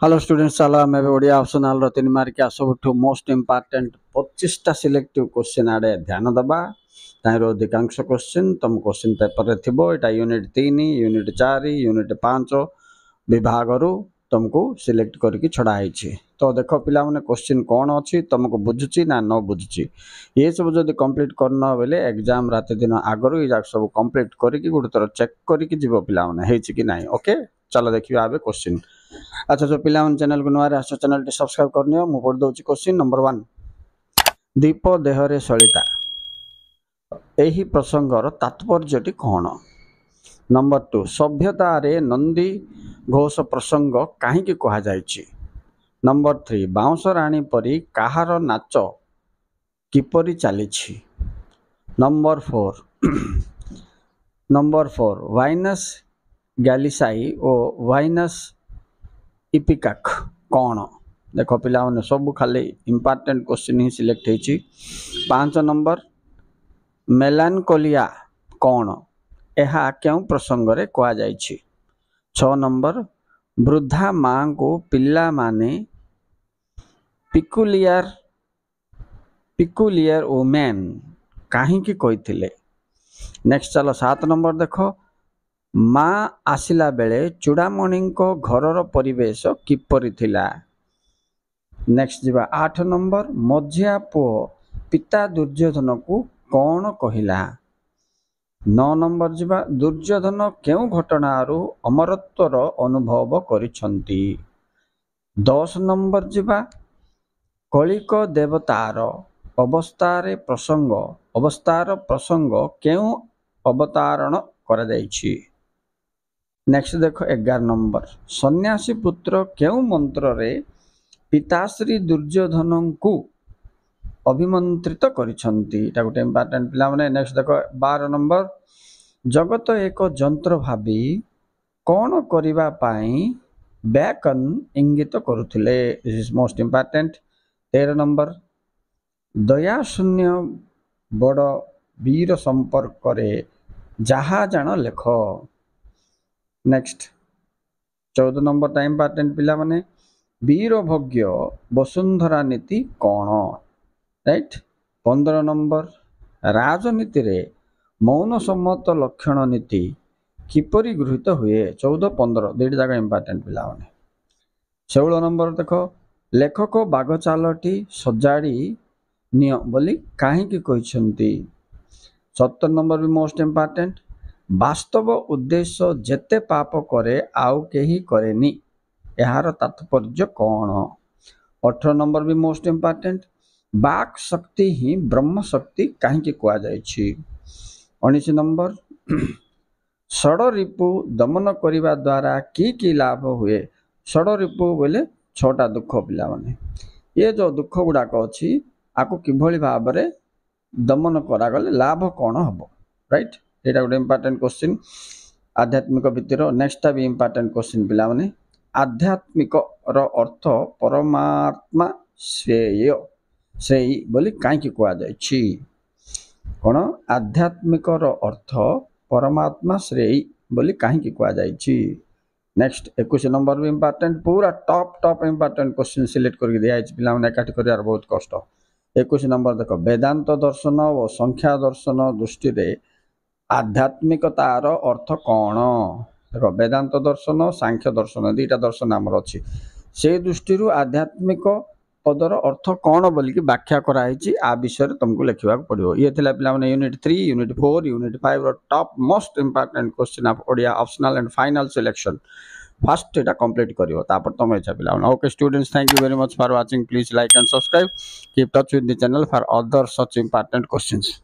Hello students चलो आम Odia optional रो 3 मार्किया सबठु most important 25टा selective question आड़े ध्यान दबा तार अधिकांश क्वेश्चन तुम क्वेश्चन पेपर रे थिबो एटा यूनिट 3 यूनिट 4 यूनिट 5 विभाग रु तुमको सिलेक्ट करके छड़ा है। तो देखो पिला माने क्वेश्चन कौन अच्छी तुमको बुझुची ना न बुझुची ये सब जब कंप्लीट करना बेले एग्जाम रात दिन आगु ये सब कंप्लीट करके गोटे थर चेक करके जीव पिला माने हेछि कि नाही। ओके चलो देखिए आबे क्वेश्चन। अच्छा जो पिला चैनल को नुआ आस चैनल टी सब्सक्राइब करनी मु पढ़ दउची क्वेश्चन नंबर 1 दीप देहरे सलिता एही प्रसंगर तात्पर्यटी कौन। नंबर 2 सभ्यता रे नंदी घोष प्रसंग कहीं कह जाइछि। नंबर 3 बाउंस राणी परी कहार नाच किपरि चलीछि। नंबर 4 वाइनस गैलिसाई और वाइनस इपिकाक कौन। देखो पिला माने सब खाली इंपोर्टेंट क्वेश्चन ही सिलेक्ट होइछि। 5 नंबर मेलानकोलिया कौन एहा क्यों प्रसंग रे कह जाइछि। 6 नंबर वृद्धा माँ को पिला माने पिकुलियर वुमेन कहीं कही। नेक्स्ट चलो 7 नंबर देखो माँ आसिला बेले चूड़ामणि घरर परिवेश किपरि थिला। नेक्स्ट जीवा 8 नंबर मझिया पुओ पिता दुर्योधन को कौन कहिला। 9 नंबर जीवा दुर्योधन केउ घटनारू अमरत्वर अनुभव करिछंती। 10 नंबर जीवा कलिक देवतार अवस्तार प्रसंग केउ अवतारण करा जाइछि। नेक्स्ट देखो 11 नंबर सन्यासी पुत्र केउ मंत्र रे पिताश्री दुर्योधन को अभिमंत्रित करिछंती। एटा गोटे इंपोर्टेंट पिला माने। नेक्स्ट देखो 12 नंबर जगत एक जंत्र भाबी कौन करिबा पाई बैकन इंगित करुथिले। This is most important. 13 number दया शून्य बड़ वीर संपर्क रे जहा जान लेख। नेक्स्ट 14 नंबर टाइम इंपोर्टेंट पिला माने वीर भोग्य वसुंधरा नीति कौन। राइट। 15 नंबर राजनीति रे मौन सम्मत लक्षण नीति किपरि गृहीत हुए। 14 15 दुईट जगह इंपोर्टेंट पिला माने। 16 नंबर देखो लेखक बाघ चालटी सजाड़ी निय बोली कहीं कहिछंती। 17 नंबर भी मोस्ट इंपोर्टेंट वास्तव उद्देश्य जेते पाप करे आउ केही करेनी यार तात्पर्य कौन। 18 नंबर भी मोस्ट इंपोर्टेंट बाक शक्ति ही ब्रह्म शक्ति कहीं कह जाइछि। 19 नंबर षड़ रिपु दमन करिबा द्वारा की लाभ हुए। षड़ रिपु बोले 6टा दुख पिला माने ये जो दुख गुड़ाक अच्छी आपको किभली भाव में दमन करागले लाभ कौन हम। राइट। यहाँ गोटे इंपोर्टेंट क्वेश्चन आध्यात्मिक भित्तिर। नेक्स्ट भी इंपोर्टेंट क्वेश्चन पिला माने आध्यात्मिक रो अर्थ परमात्मा श्रेय बोली कहीं कह जाइछि। कौन आध्यात्मिक रो अर्थ परमात्मा श्रेय बोली कहीं कह जाइछि। नेक्स्ट 21 नंबर भी इंपोर्टेंट पूरा टॉप इंपोर्टेंट क्वेश्चन सिलेक्ट करके दिया पिला माने एकाठी करियार बहुत कष्ट। 21 नंबर देखो वेदांत दर्शन और संख्या दर्शन दृष्टि रे आध्यात्मिकतार अर्थ कौन। देखो वेदांत दर्शन सांख्य दर्शन दुईटा दर्शन आमर अच्छी से दृष्टि आध्यात्मिक पदर अर्थ कौन बोल की व्याख्या कराई आ विषय तुमको लिखा पड़ो। ये थिला पिला माने यूनिट 3 यूनिट 4 यूनिट 5 रो top most important question of Odia optional and final selection first एटा कंप्लीट करियो तापर तुम इच्छा पिला। Okay students thank you very much for watching please like and subscribe keep touch with the channel for other such important questions.